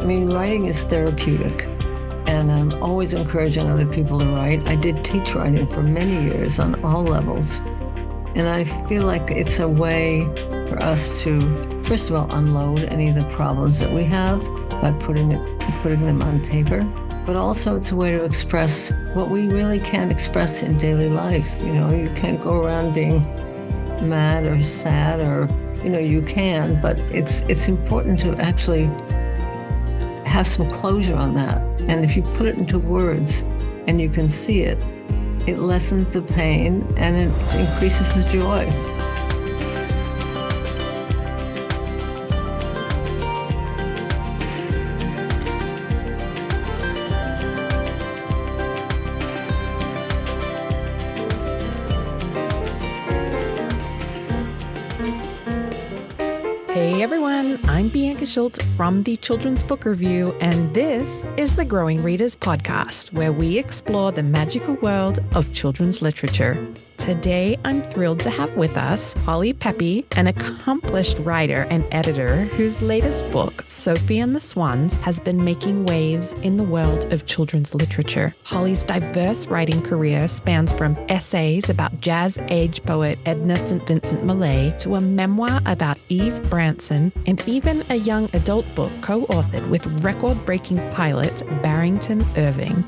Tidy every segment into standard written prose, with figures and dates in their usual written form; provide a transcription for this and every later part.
I mean, writing is therapeutic, and I'm always encouraging other people to write. I did teach writing for many years on all levels, and I feel like it's a way for us to, first of all, unload any of the problems that we have by putting them on paper. But also it's a way to express what we really can't express in daily life. You know, you can't go around being mad or sad, or, you know, you can, but it's important to actually have some closure on that. And if you put it into words and you can see it, it lessens the pain and it increases the joy. Hey everyone, I'm Bianca Schulze from the Children's Book Review, and this is the Growing Readers podcast, where we explore the magical world of children's literature. Today, I'm thrilled to have with us Holly Peppe, an accomplished writer and editor whose latest book, Sophie and the Swans, has been making waves in the world of children's literature. Holly's diverse writing career spans from essays about jazz-age poet Edna St. Vincent Millay to a memoir about Eve Branson, and even a young adult book co-authored with record-breaking pilot Barrington Irving.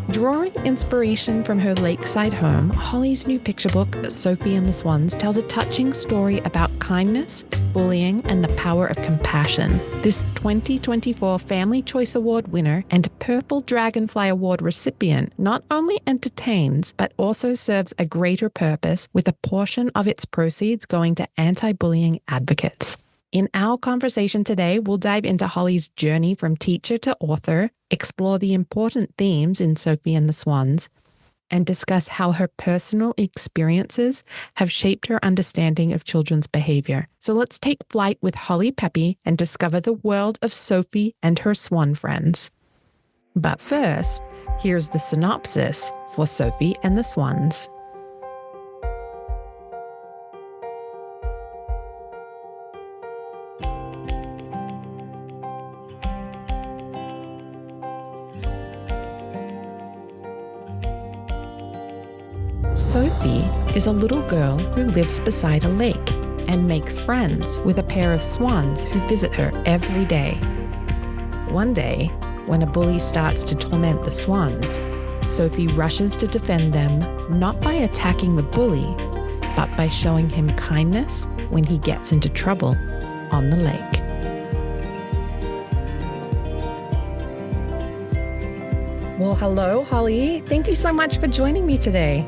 Drawing inspiration from her lakeside home, Holly's new picture book, Sophie and the Swans, tells a touching story about kindness, bullying, and the power of compassion. This 2024 Family Choice Award winner and Purple Dragonfly Award recipient not only entertains, but also serves a greater purpose, with a portion of its proceeds going to anti-bullying advocates. In our conversation today, we'll dive into Holly's journey from teacher to author, explore the important themes in Sophie and the Swans, and discuss how her personal experiences have shaped her understanding of children's behavior. So let's take flight with Holly Peppe and discover the world of Sophie and her swan friends. But first, here's the synopsis for Sophie and the Swans. Sophie is a little girl who lives beside a lake and makes friends with a pair of swans who visit her every day. One day, when a bully starts to torment the swans, Sophie rushes to defend them, not by attacking the bully, but by showing him kindness when he gets into trouble on the lake. Well, hello, Holly. Thank you so much for joining me today.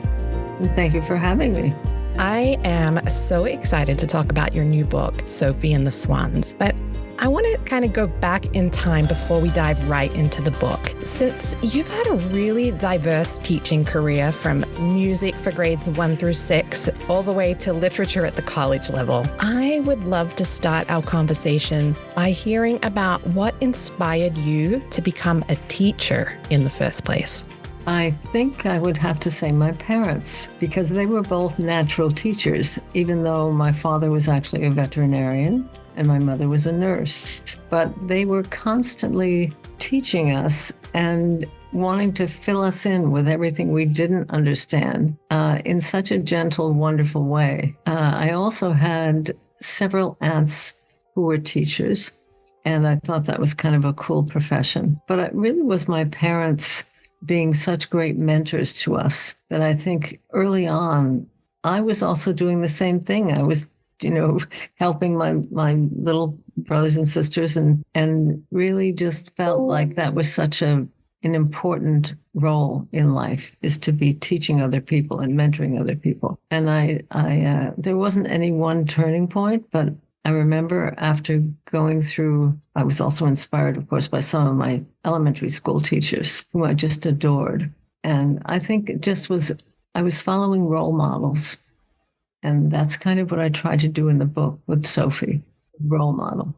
Thank you for having me. I am so excited to talk about your new book, Sophie and the Swans, but I want to kind of go back in time before we dive right into the book. Since you've had a really diverse teaching career, from music for grades 1 through 6, all the way to literature at the college level, I would love to start our conversation by hearing about what inspired you to become a teacher in the first place. I think I would have to say my parents, because they were both natural teachers, even though my father was actually a veterinarian and my mother was a nurse. But they were constantly teaching us and wanting to fill us in with everything we didn't understand in such a gentle, wonderful way. I also had several aunts who were teachers, and I thought that was kind of a cool profession. But it really was my parents being such great mentors to us that I think early on, I was also doing the same thing. I was, helping my little brothers and sisters, and really just felt like that was such an important role in life, is to be teaching other people and mentoring other people. And there wasn't any one turning point, but I remember after going through, I was also inspired, of course, by some of my elementary school teachers who I just adored. And I think I was following role models. And that's kind of what I tried to do in the book with Sophie, role model.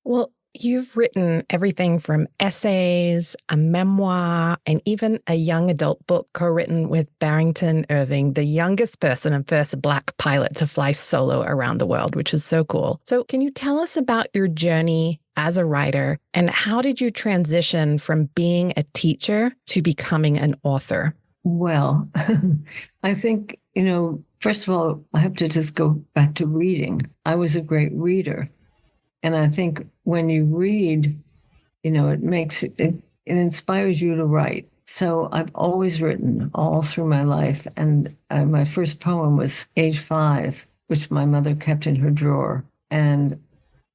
Well, you've written everything from essays, a memoir, and even a young adult book co-written with Barrington Irving, the youngest person and first Black pilot to fly solo around the world, which is so cool. So can you tell us about your journey as a writer? And how did you transition from being a teacher to becoming an author? Well, I think, first of all, I have to just go back to reading. I was a great reader. And I think when you read, it inspires you to write. So I've always written all through my life. And my first poem was age 5, which my mother kept in her drawer. And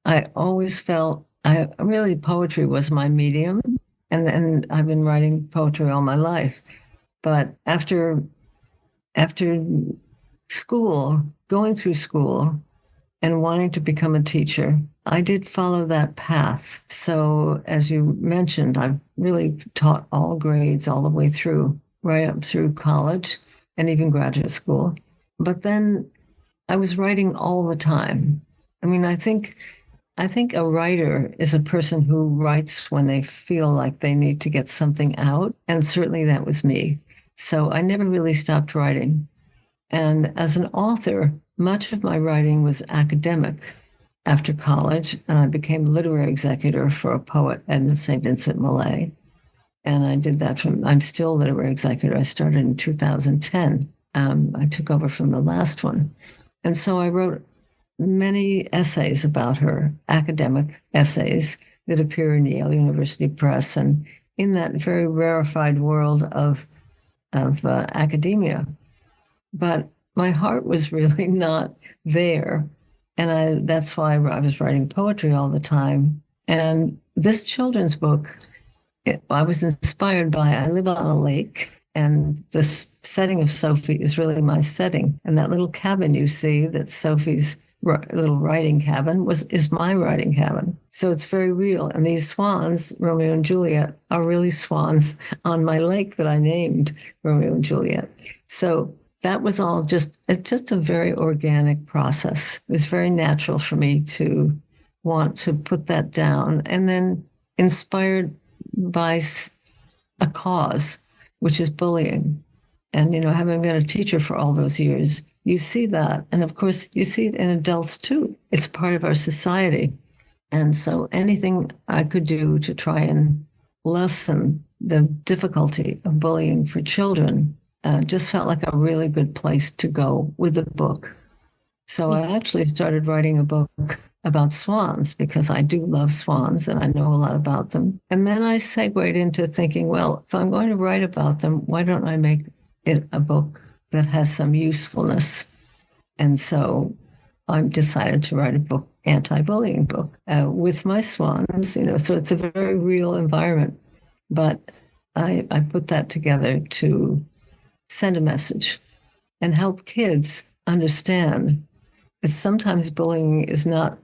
I always felt poetry was my medium. And then I've been writing poetry all my life. But after school, going through school and wanting to become a teacher, I did follow that path. So as you mentioned, I've really taught all grades all the way through, right up through college and even graduate school. But then I was writing all the time. I mean, I think a writer is a person who writes when they feel like they need to get something out. And certainly that was me. So I never really stopped writing. And as an author, much of my writing was academic after college, and I became literary executor for a poet, Edna St. Vincent Millay. And I did that I'm still literary executor. I started in 2010. I took over from the last one. And so I wrote many essays about her, academic essays that appear in Yale University Press and in that very rarefied world of academia. But my heart was really not there. And that's why I was writing poetry all the time. And this children's book, I was inspired by, I live on a lake, and this setting of Sophie is really my setting. And that little cabin you see, that's Sophie's little writing cabin, is my writing cabin. So it's very real. And these swans, Romeo and Juliet, are really swans on my lake that I named Romeo and Juliet. So that was all just a very organic process. It was very natural for me to want to put that down, and then inspired by a cause, which is bullying. And, having been a teacher for all those years, you see that. And of course, you see it in adults too. It's part of our society. And so anything I could do to try and lessen the difficulty of bullying for children just felt like a really good place to go with the book. So I actually started writing a book about swans because I do love swans and I know a lot about them. And then I segued into thinking, well, if I'm going to write about them, why don't I make it a book that has some usefulness? And so I decided to write a book, anti-bullying book, with my swans, so it's a very real environment. But I put that together to send a message and help kids understand that sometimes bullying it's not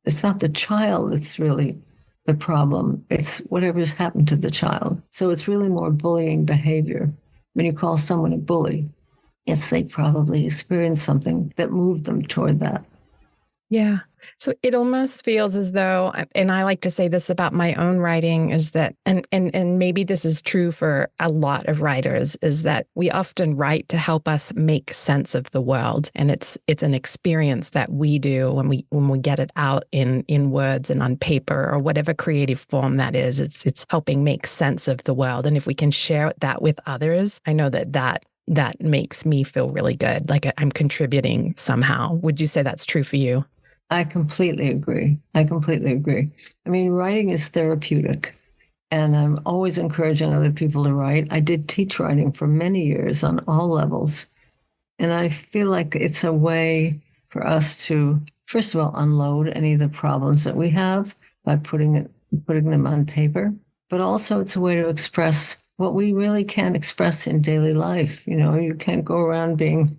the child that's really the problem. It's whatever's happened to the child. So it's really more bullying behavior. When you call someone a bully, it's they probably experienced something that moved them toward that. Yeah. So it almost feels as though, and I like to say this about my own writing, is that, and maybe this is true for a lot of writers, is that we often write to help us make sense of the world. And it's an experience that we do when we get it out in words and on paper or whatever creative form that is. It's helping make sense of the world. And if we can share that with others, I know that makes me feel really good, like I'm contributing somehow. Would you say that's true for you? I completely agree. I mean, writing is therapeutic, and I'm always encouraging other people to write. I did teach writing for many years on all levels, and I feel like it's a way for us to, first of all, unload any of the problems that we have by putting them on paper, but also it's a way to express what we really can't express in daily life. You can't go around being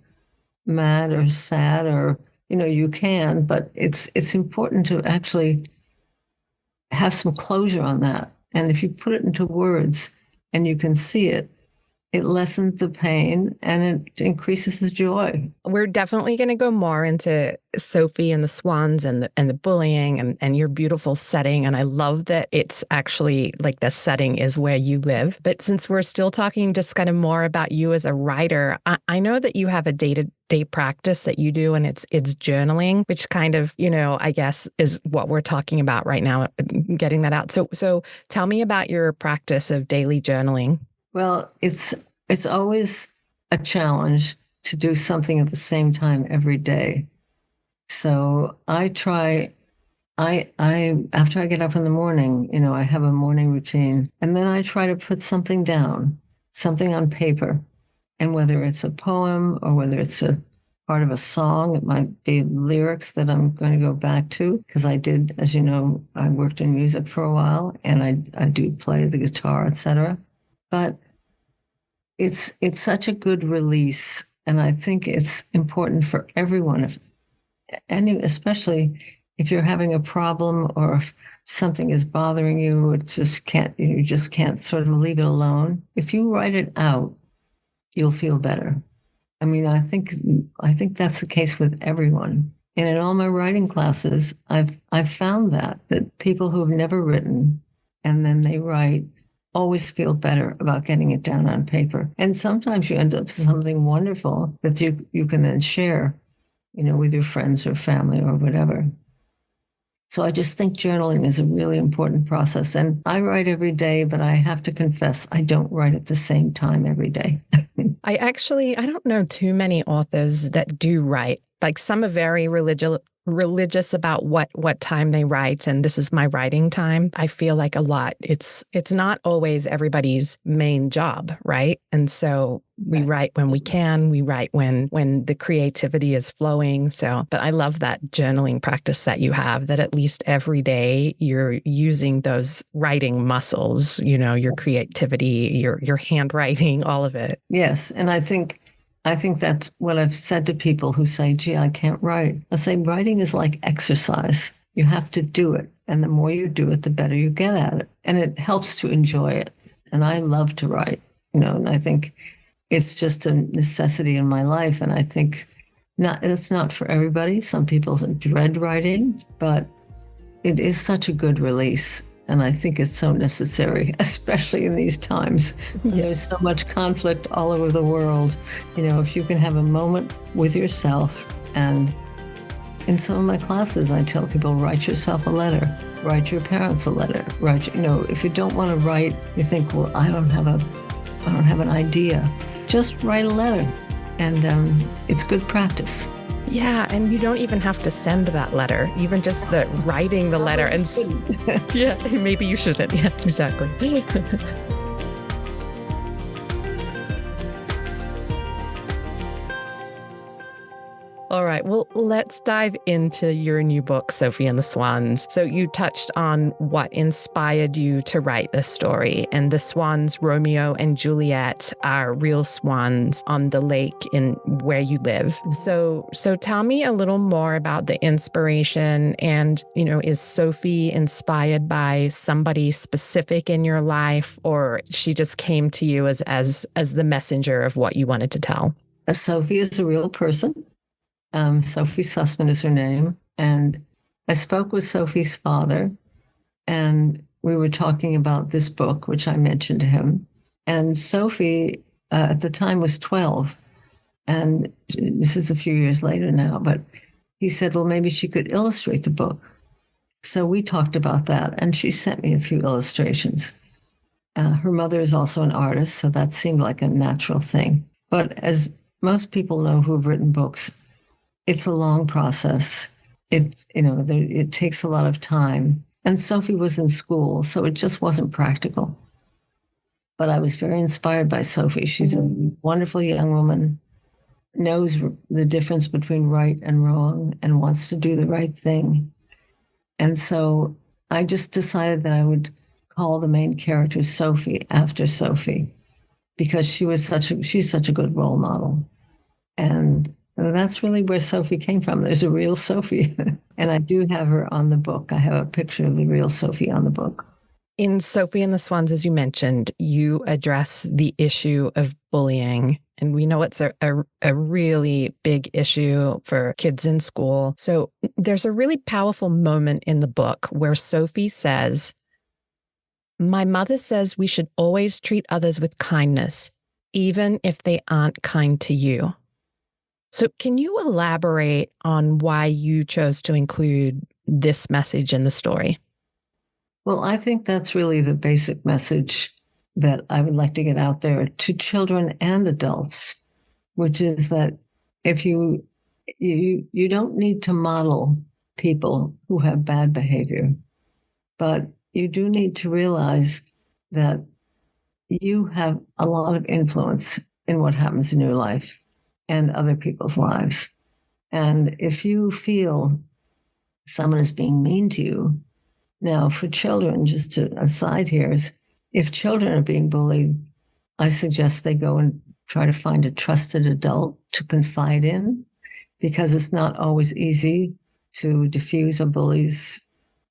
mad or sad or you can, but it's important to actually have some closure on that. And if you put it into words and you can see it, it lessens the pain and it increases the joy. We're definitely going to go more into Sophie and the Swans and the bullying and your beautiful setting. And I love that it's actually like the setting is where you live. But since we're still talking just kind of more about you as a writer, I know that you have a day-to-day practice that you do, and it's journaling, which kind of, I guess is what we're talking about right now, getting that out. So tell me about your practice of daily journaling. Well, it's always a challenge to do something at the same time every day. So I try, after I get up in the morning, I have a morning routine, and then I try to put something down, something on paper. And whether it's a poem or whether it's a part of a song, it might be lyrics that I'm going to go back to, because I did, as you know, I worked in music for a while, and I do play the guitar, etc. But it's such a good release, and I think it's important for everyone, especially if you're having a problem or if something is bothering you, you just can't sort of leave it alone. If you write it out, you'll feel better. I mean, I think that's the case with everyone. And in all my writing classes, I've found that people who've never written and then they write always feel better about getting it down on paper. And sometimes you end up with something wonderful that you can then share, with your friends or family or whatever. So I just think journaling is a really important process. And I write every day, but I have to confess, I don't write at the same time every day. I don't know too many authors that do write. Like some are very religious about what time they write, and this is my writing time. I feel like a lot it's not always everybody's main job, right? And so we write when we can, we write when the creativity is flowing. So, but I love that journaling practice that you have, that at least every day you're using those writing muscles, your creativity, your handwriting, all of it. Yes, and I think that's what I've said to people who say, gee, I can't write. I say, writing is like exercise. You have to do it. And the more you do it, the better you get at it. And it helps to enjoy it. And I love to write, and I think it's just a necessity in my life. And I think it's not for everybody. Some people dread writing, but it is such a good release. And I think it's so necessary, especially in these times. There's so much conflict all over the world. If you can have a moment with yourself. And in some of my classes, I tell people, write yourself a letter, write your parents a letter, if you don't want to write, you think, well, I don't have an idea. Just write a letter. And it's good practice. Yeah, and you don't even have to send that letter, even just the writing the letter. And yeah, maybe you shouldn't. Yeah, exactly. All right. Well, let's dive into your new book, Sophie and the Swans. So you touched on what inspired you to write this story. And the swans, Romeo and Juliet, are real swans on the lake in where you live. So tell me a little more about the inspiration. And, is Sophie inspired by somebody specific in your life, or she just came to you as the messenger of what you wanted to tell? Sophie is a real person. Sophie Sussman is her name. And I spoke with Sophie's father, and we were talking about this book, which I mentioned to him. And Sophie, at the time, was 12. And this is a few years later now, but he said, well, maybe she could illustrate the book. So we talked about that, and she sent me a few illustrations. Her mother is also an artist, so that seemed like a natural thing. But as most people know who've written books, it's a long process. It takes a lot of time. And Sophie was in school, so it just wasn't practical. But I was very inspired by Sophie. She's a wonderful young woman, knows the difference between right and wrong, and wants to do the right thing. And so I just decided that I would call the main character Sophie after Sophie, because she's such a good role model. And that's really where Sophie came from. There's a real Sophie. And I do have her on the book. I have a picture of the real Sophie on the book. In Sophie and the Swans, as you mentioned, you address the issue of bullying. And we know it's a really big issue for kids in school. So there's a really powerful moment in the book where Sophie says, "My mother says we should always treat others with kindness, even if they aren't kind to you." So can you elaborate on why you chose to include this message in the story? Well, I think that's really the basic message that I would like to get out there to children and adults, which is that if you don't need to model people who have bad behavior, but you do need to realize that you have a lot of influence in what happens in your life and other people's lives. And if you feel someone is being mean to you, now for children, just to aside here, is if children are being bullied, I suggest they go and try to find a trusted adult to confide in, because it's not always easy to diffuse a bully's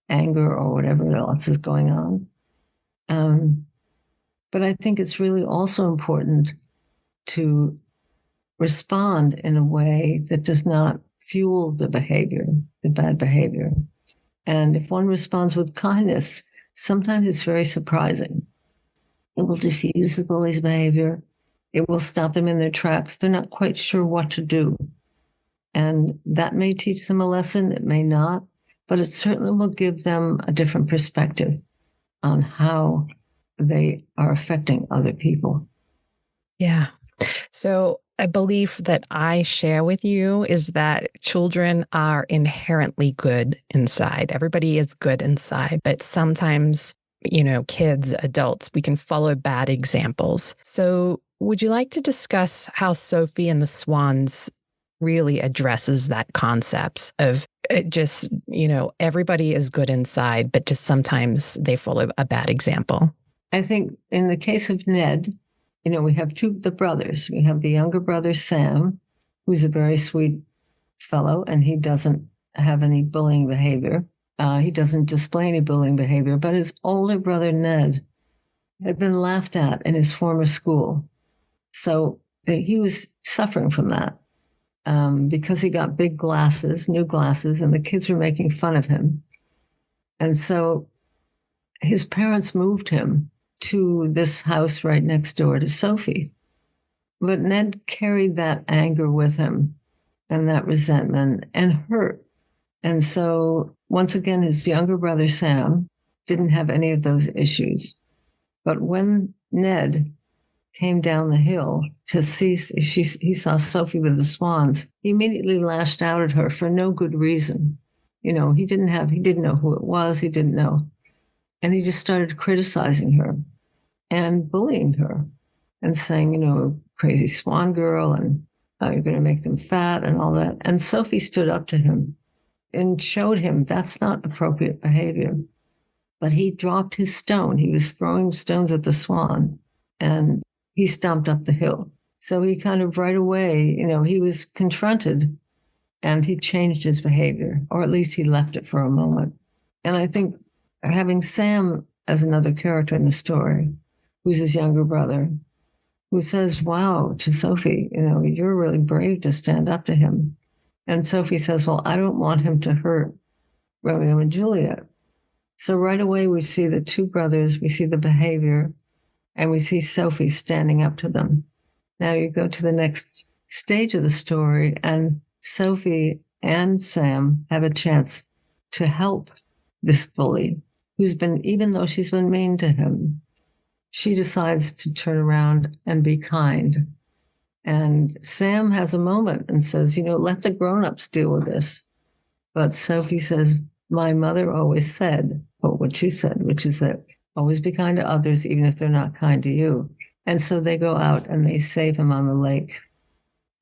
anger or whatever else is going on. But I think it's really also important to respond in a way that does not fuel the behavior, the bad behavior. And if one responds with kindness, sometimes it's very surprising. It will diffuse the bully's behavior. It will stop them in their tracks. They're not quite sure what to do. And that may teach them a lesson, it may not, but it certainly will give them a different perspective on how they are affecting other people. Yeah. So a belief that I share with you is that children are inherently good inside. Everybody is good inside, but sometimes, kids, adults, we can follow bad examples. So would you like to discuss how Sophie and the Swans really addresses that concept of just, everybody is good inside, but just sometimes they follow a bad example? I think in the case of Ned, we have the brothers. We have the younger brother, Sam, who's a very sweet fellow, and he doesn't have any bullying behavior. He doesn't display any bullying behavior, but his older brother, Ned, had been laughed at in his former school. So he was suffering from that because he got big glasses, new glasses, and the kids were making fun of him. And so his parents moved him to this house right next door to Sophie. But Ned carried that anger with him and that resentment and hurt. And so once again, his younger brother, Sam, didn't have any of those issues. But when Ned came down the hill to see, he saw Sophie with the Swans, he immediately lashed out at her for no good reason. He didn't know who it was. He didn't know. And he just started criticizing her and bullying her and saying, crazy swan girl, and you're going to make them fat and all that. And Sophie stood up to him and showed him that's not appropriate behavior. But he dropped his stone. He was throwing stones at the swan, and he stomped up the hill. So he kind of right away, he was confronted, and he changed his behavior, or at least he left it for a moment. And I think having Sam as another character in the story, who's his younger brother, who says, wow, to Sophie, you're really brave to stand up to him. And Sophie says, well, I don't want him to hurt Romeo and Juliet. So right away, we see the two brothers, we see the behavior, and we see Sophie standing up to them. Now you go to the next stage of the story, and Sophie and Sam have a chance to help this bully who's been, even though she's been mean to him, she decides to turn around and be kind. And Sam has a moment and says, let the grown-ups deal with this. But Sophie says, my mother always said, what you said, which is that always be kind to others, even if they're not kind to you. And so they go out and they save him on the lake.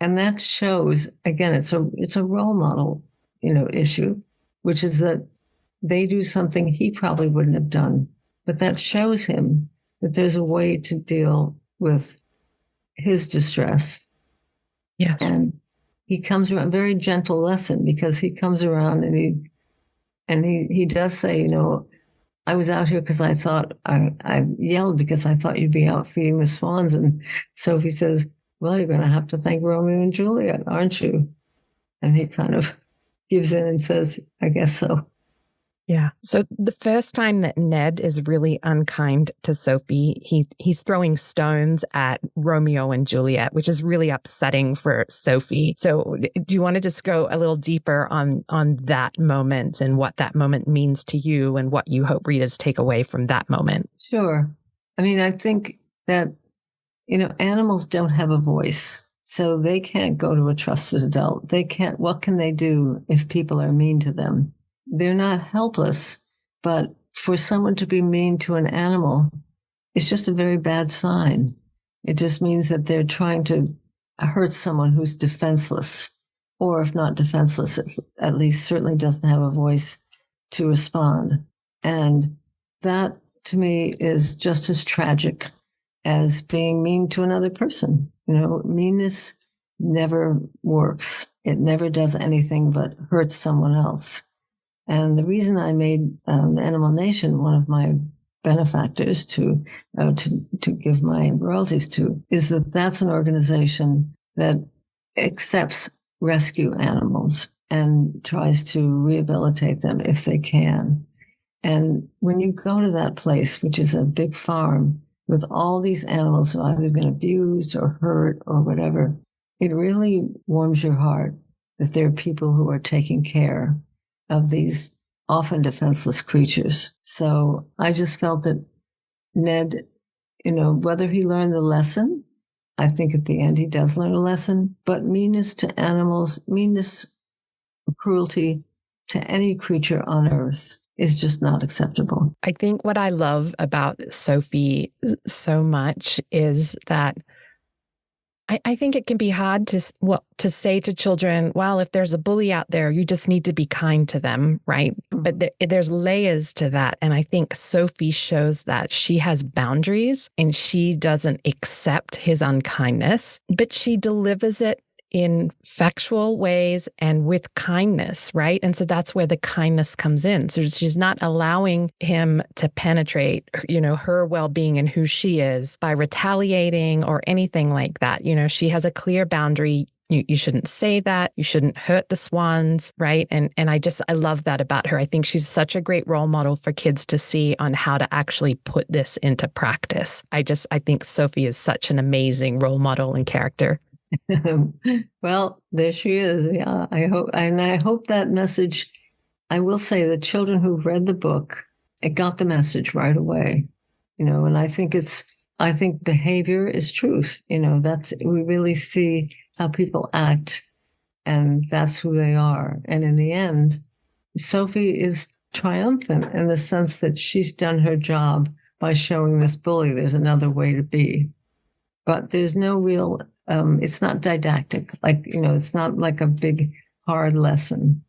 And that shows, again, it's a role model, issue, which is that they do something he probably wouldn't have done. But that shows him that there's a way to deal with his distress. Yes. And he comes around, very gentle lesson, because he comes around and he does say, I was out here because I thought I yelled because I thought you'd be out feeding the swans. And Sophie says, well, you're going to have to thank Romeo and Juliet, aren't you? And he kind of gives in and says, I guess so. Yeah. So the first time that Ned is really unkind to Sophie, he's throwing stones at Romeo and Juliet, which is really upsetting for Sophie. So do you want to just go a little deeper on that moment and what that moment means to you and what you hope readers take away from that moment? Sure. I mean, I think that, animals don't have a voice. So they can't go to a trusted adult. They can't, what can they do if people are mean to them? They're not helpless, but for someone to be mean to an animal, it's just a very bad sign. It just means that they're trying to hurt someone who's defenseless, or if not defenseless, at least certainly doesn't have a voice to respond. And that to me is just as tragic as being mean to another person. Meanness never works. It never does anything but hurt someone else. And the reason I made Animal Nation one of my benefactors to give my royalties to is that that's an organization that accepts rescue animals and tries to rehabilitate them if they can. And when you go to that place, which is a big farm with all these animals who have either been abused or hurt or whatever, it really warms your heart that there are people who are taking care of these often defenseless creatures. So I just felt that Ned, whether he learned the lesson, I think at the end he does learn a lesson, but meanness to animals, cruelty to any creature on earth is just not acceptable. I think what I love about Sophie so much is that I think it can be hard to say to children, well, if there's a bully out there, you just need to be kind to them, right? But there's layers to that. And I think Sophie shows that she has boundaries and she doesn't accept his unkindness, but she delivers it in factual ways and with kindness, right? And so that's where the kindness comes in. So she's not allowing him to penetrate, her well-being and who she is by retaliating or anything like that. She has a clear boundary. You shouldn't say that. You shouldn't hurt the swans, right? And I love that about her. I think she's such a great role model for kids to see on how to actually put this into practice. I think Sophie is such an amazing role model and character. Well, there she is. Yeah, I hope that message. I will say that children who've read the book, it got the message right away. And I think behavior is truth. That's, we really see how people act, and that's who they are. And in the end, Sophie is triumphant in the sense that she's done her job by showing this bully there's another way to be. But there's no real, it's not didactic. It's not like a big, hard lesson.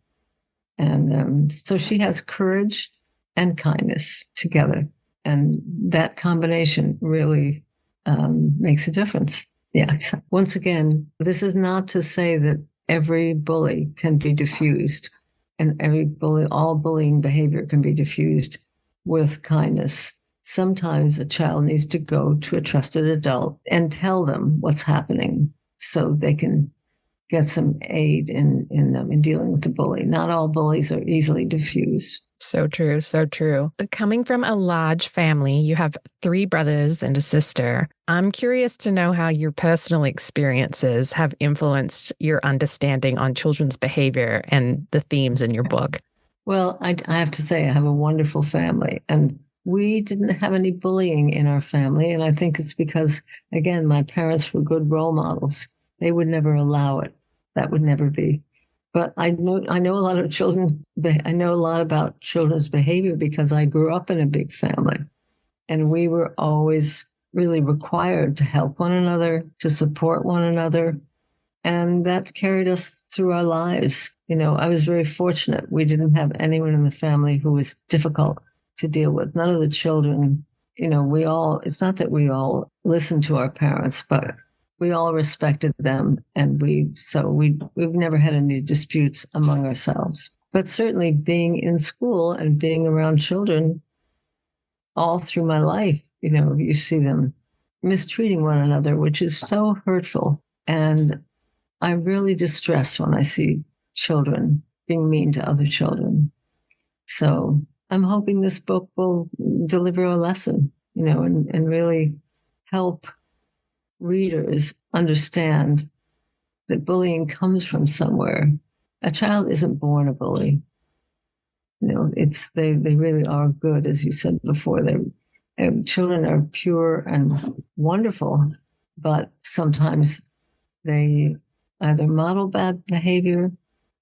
And so she has courage and kindness together. And that combination really makes a difference. Yeah. Once again, this is not to say that every bully can be diffused and all bullying behavior can be diffused with kindness. Sometimes a child needs to go to a trusted adult and tell them what's happening so they can get some aid in dealing with the bully. Not all bullies are easily diffused. So true, so true. Coming from a large family, you have 3 brothers and a sister. I'm curious to know how your personal experiences have influenced your understanding on children's behavior and the themes in your book. Well, I have to say I have a wonderful family, and we didn't have any bullying in our family. And I think it's because, again, my parents were good role models. They would never allow it. That would never be. But I know a lot of children. I know a lot about children's behavior because I grew up in a big family. And we were always really required to help one another, to support one another. And that carried us through our lives. I was very fortunate. We didn't have anyone in the family who was difficult to deal with. None of the children, it's not that we all listened to our parents, but we all respected them. And we've never had any disputes among ourselves. But certainly being in school and being around children, all through my life, you see them mistreating one another, which is so hurtful. And I'm really distressed when I see children being mean to other children. So I'm hoping this book will deliver a lesson, and really help readers understand that bullying comes from somewhere. A child isn't born a bully. They really are good, as you said before. Children are pure and wonderful, but sometimes they either model bad behavior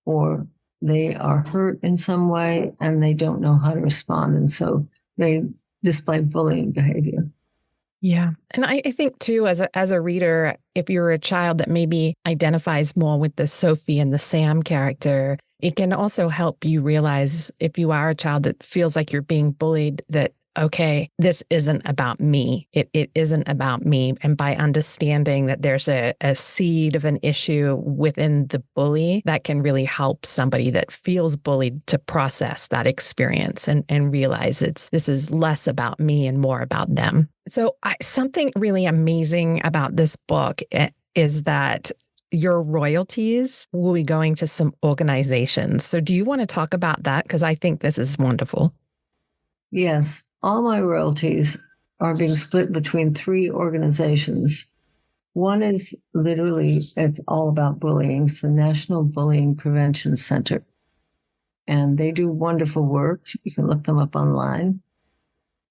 or they are hurt in some way and they don't know how to respond. And so they display bullying behavior. Yeah. And I think too, as a reader, if you're a child that maybe identifies more with the Sophie and the Sam character, it can also help you realize, if you are a child that feels like you're being bullied, that, okay, this isn't about me. It isn't about me. And by understanding that there's a seed of an issue within the bully, that can really help somebody that feels bullied to process that experience and realize this is less about me and more about them. So something really amazing about this book is that your royalties will be going to some organizations. So do you want to talk about that? Because I think this is wonderful. Yes. All my royalties are being split between 3 organizations. One is literally, it's all about bullying. It's the National Bullying Prevention Center. And they do wonderful work. You can look them up online.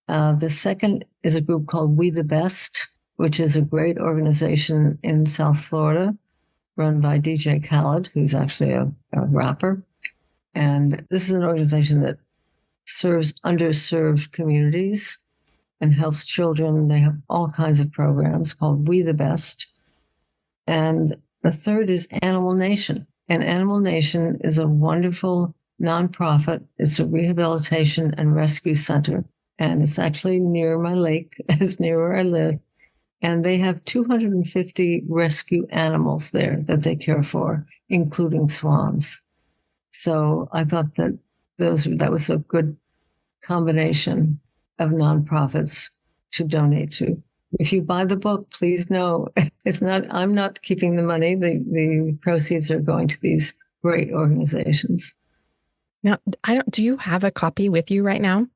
The second is a group called We the Best, which is a great organization in South Florida, run by DJ Khaled, who's actually a rapper. And this is an organization that serves underserved communities and helps children. They have all kinds of programs called We the Best. And the third is Animal Nation. And Animal Nation is a wonderful nonprofit. It's a rehabilitation and rescue center. And it's actually near my lake. It's near where I live. And they have 250 rescue animals there that they care for, including swans. So I thought that that was a good combination of nonprofits to donate to. If you buy the book, please know I'm not keeping the money. The proceeds are going to these great organizations. Now, do you have a copy with you right now?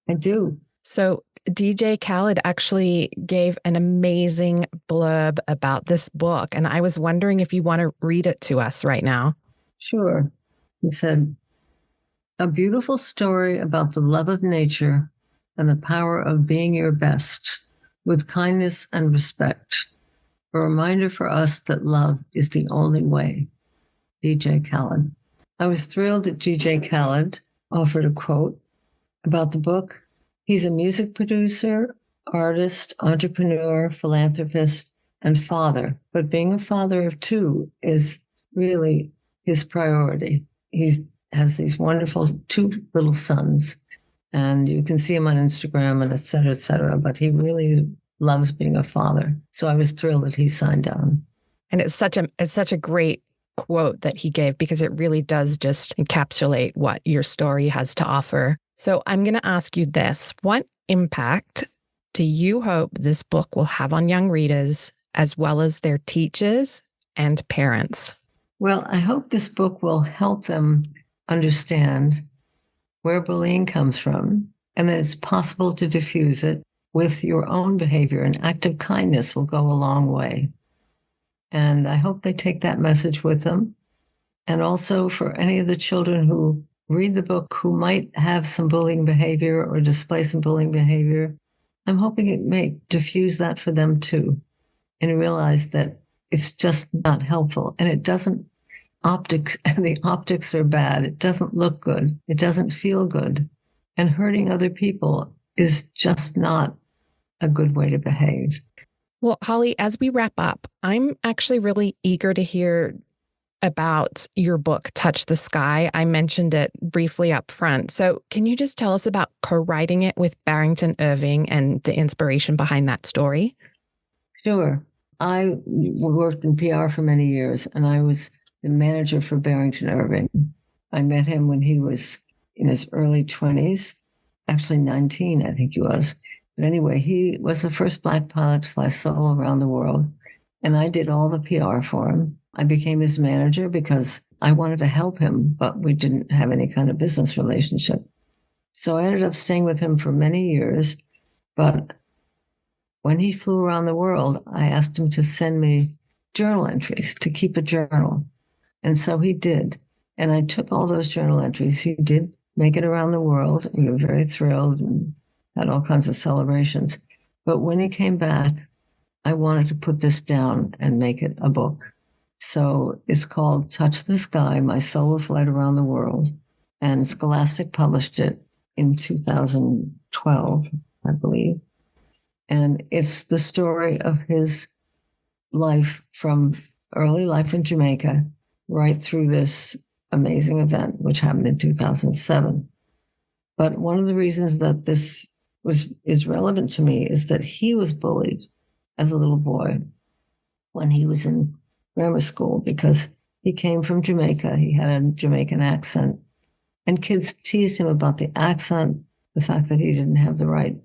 I do. So DJ Khaled actually gave an amazing blurb about this book. And I was wondering if you want to read it to us right now. Sure. He said, "A beautiful story about the love of nature and the power of being your best with kindness and respect. A reminder for us that love is the only way." DJ Khaled. I was thrilled that DJ Khaled offered a quote about the book. He's a music producer, artist, entrepreneur, philanthropist, and father. But being a father of 2 is really his priority. He has these wonderful 2 little sons, and you can see him on Instagram and et cetera, but he really loves being a father. So I was thrilled that he signed on. And it's such a great quote that he gave, because it really does just encapsulate what your story has to offer. So I'm going to ask you this. What impact do you hope this book will have on young readers, as well as their teachers and parents? Well, I hope this book will help them understand where bullying comes from, and that it's possible to diffuse it with your own behavior. An act of kindness will go a long way. And I hope they take that message with them. And also for any of the children who read the book who might have some bullying behavior or display some bullying behavior, I'm hoping it may diffuse that for them too, and realize that it's just not helpful. And it doesn't, the optics are bad. It doesn't look good. It doesn't feel good. And hurting other people is just not a good way to behave. Well, Holly, as we wrap up, I'm actually really eager to hear about your book, Touch the Sky. I mentioned it briefly up front. So can you just tell us about co-writing it with Barrington Irving and the inspiration behind that story? Sure. I worked in PR for many years, and I was the manager for Barrington Irving. I met him when he was in his early 20s, actually 19, I think he was. But anyway, he was the first Black pilot to fly solo around the world. And I did all the PR for him. I became his manager because I wanted to help him, but we didn't have any kind of business relationship. So I ended up staying with him for many years. But when he flew around the world, I asked him to send me journal entries, to keep a journal. And so he did. And I took all those journal entries. He did make it around the world. We were very thrilled and had all kinds of celebrations. But when he came back, I wanted to put this down and make it a book. So it's called Touch the Sky, My Solo Flight Around the World. And Scholastic published it in 2012, I believe. And it's the story of his life from early life in Jamaica right through this amazing event, which happened in 2007. But one of the reasons that this is relevant to me is that he was bullied as a little boy when he was in grammar school because he came from Jamaica. He had a Jamaican accent. And kids teased him about the accent, the fact that he didn't have the right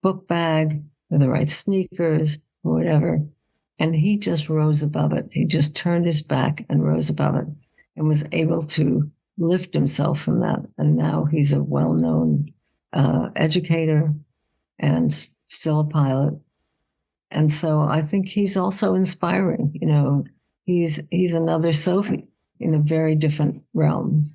book bag or the right sneakers or whatever. And he just rose above it. He just turned his back and rose above it and was able to lift himself from that. And now he's a well-known educator and still a pilot. And so I think he's also inspiring. You know, he's another Sophie in a very different realm.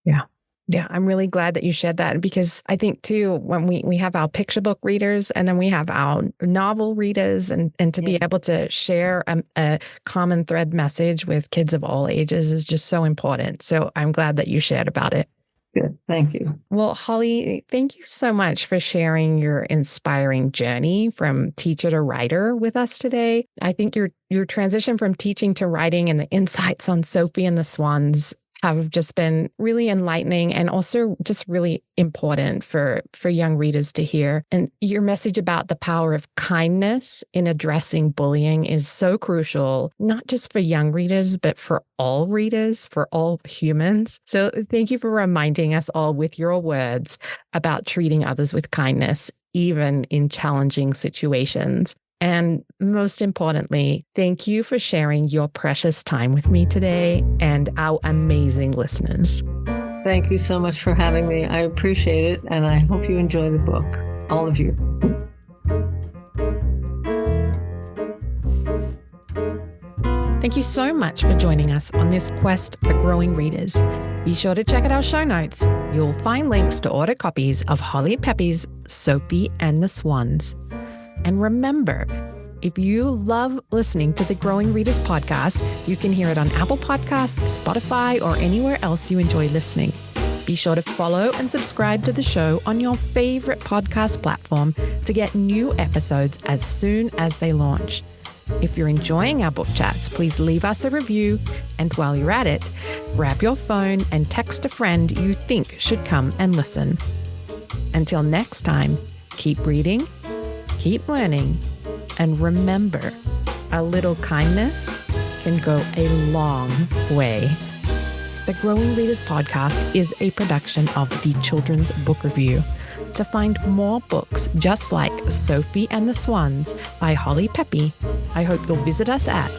Yeah. Yeah, I'm really glad that you shared that because I think too, when we have our picture book readers and then we have our novel readers and to be able to share a common thread message with kids of all ages is just so important. So I'm glad that you shared about it. Good. Thank you. Well, Holly, thank you so much for sharing your inspiring journey from teacher to writer with us today. I think your transition from teaching to writing and the insights on Sophie and the Swans have just been really enlightening and also just really important for young readers to hear. And your message about the power of kindness in addressing bullying is so crucial, not just for young readers, but for all readers, for all humans. So thank you for reminding us all with your words about treating others with kindness, even in challenging situations. And most importantly, thank you for sharing your precious time with me today and our amazing listeners. Thank you so much for having me. I appreciate it, and I hope you enjoy the book, all of you. Thank you so much for joining us on this quest for growing readers. Be sure to check out our show notes. You'll find links to order copies of Holly Peppe's Sophie and the Swans. And remember, if you love listening to the Growing Readers podcast, you can hear it on Apple Podcasts, Spotify, or anywhere else you enjoy listening. Be sure to follow and subscribe to the show on your favorite podcast platform to get new episodes as soon as they launch. If you're enjoying our book chats, please leave us a review. And while you're at it, grab your phone and text a friend you think should come and listen. Until next time, keep reading, keep learning, and remember, a little kindness can go a long way. The Growing Readers podcast is a production of the Children's Book Review. To find more books just like Sophie and the Swans by Holly Peppe, I hope you'll visit us at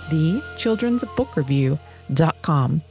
thechildrensbookreview.com.